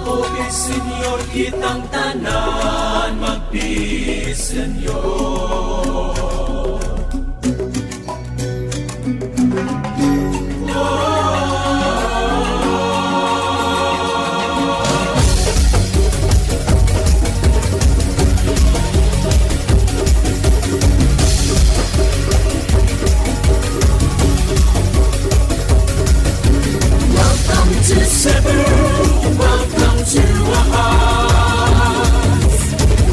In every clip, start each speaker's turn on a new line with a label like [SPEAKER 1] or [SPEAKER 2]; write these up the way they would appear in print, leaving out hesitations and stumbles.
[SPEAKER 1] Okay, Senyor, kitang tanan mag-peace, Senyor. Welcome to Cebu, welcome to our hearts.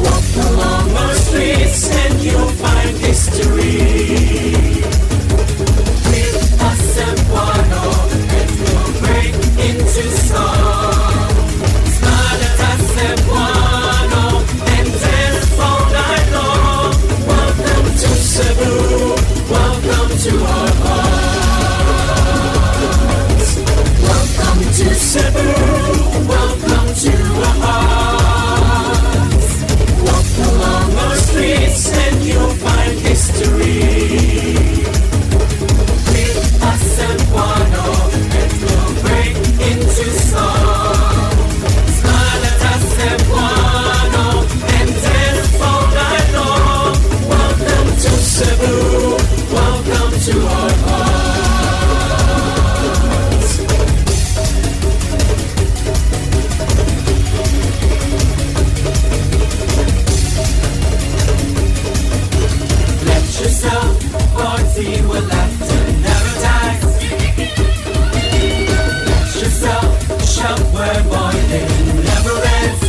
[SPEAKER 1] Walk along our streets and you'll find history. With a Cebuano and we'll break into song. Smile at a Cebuano and dance all night long. Welcome to Cebu, welcome to our hearts. Welcome to Cebu, welcome to our hearts. Walk along our streets and you'll find history. With a Cebuano and we'll break into song. Smile at a Cebuano and dance all night long. Welcome to Cebu, welcome to our hearts. Let yourself party where laughter never dies. Let yourself shout where boiling never ends.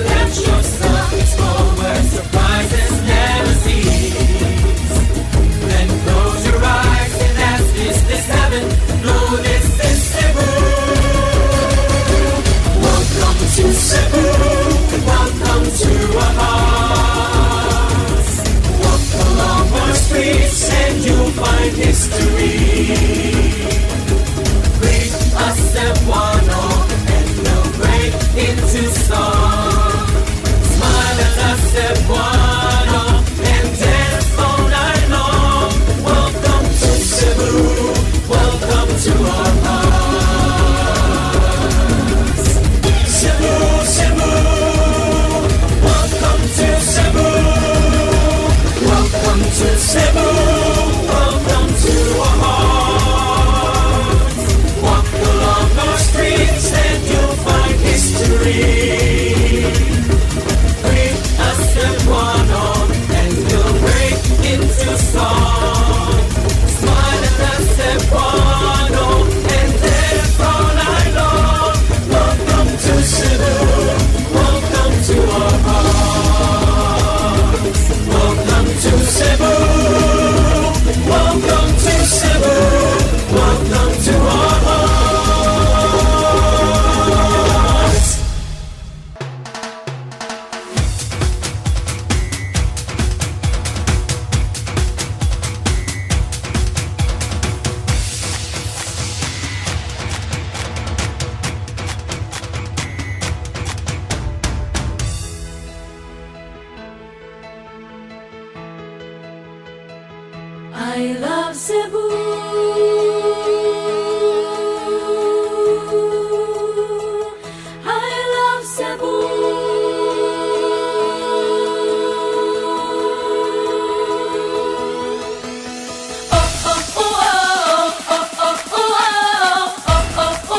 [SPEAKER 1] Let yourself explore where surprises never cease. Then close your eyes and ask, is this heaven? No, this is Cebu. Welcome to Cebu, welcome to our hearts. Walk along our streets and you'll find history. Greet a Cebuano and we'll break into song. Smile at a Cebuano and dance all night long. Welcome to Cebu, welcome to our hearts. Cebu, Cebu, welcome to Cebu. Welcome to Cebu, welcome to our hearts. Walk along our streets and you'll find history. Greet a Cebuano and we'll break into song. Smile at a Cebuano and dance all night long. Welcome to Cebu, welcome to our hearts. Welcome to Cebu, welcome to Cebu, welcome to our hearts. I love Cebu. I love Cebu. Oh, oh, oh, oh, oh, oh, oh, oh,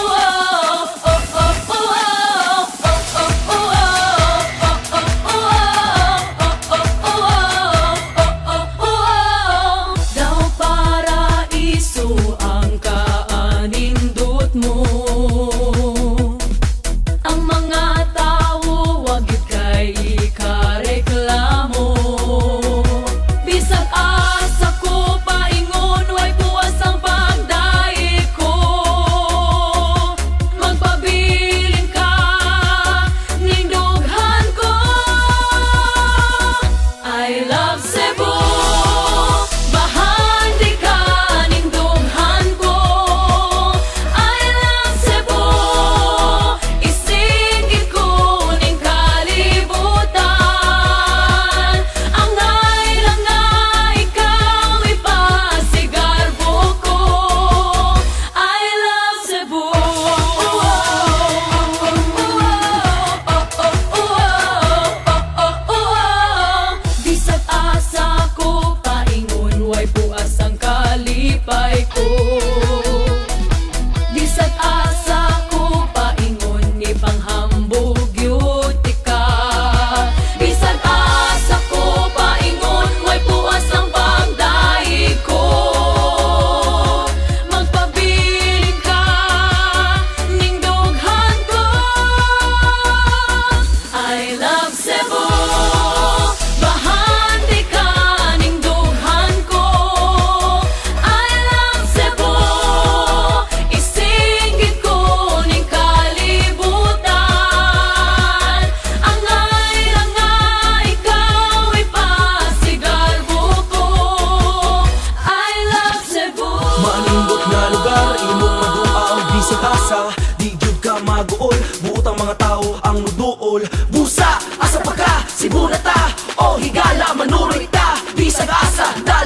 [SPEAKER 1] oh, oh, Daw para
[SPEAKER 2] sa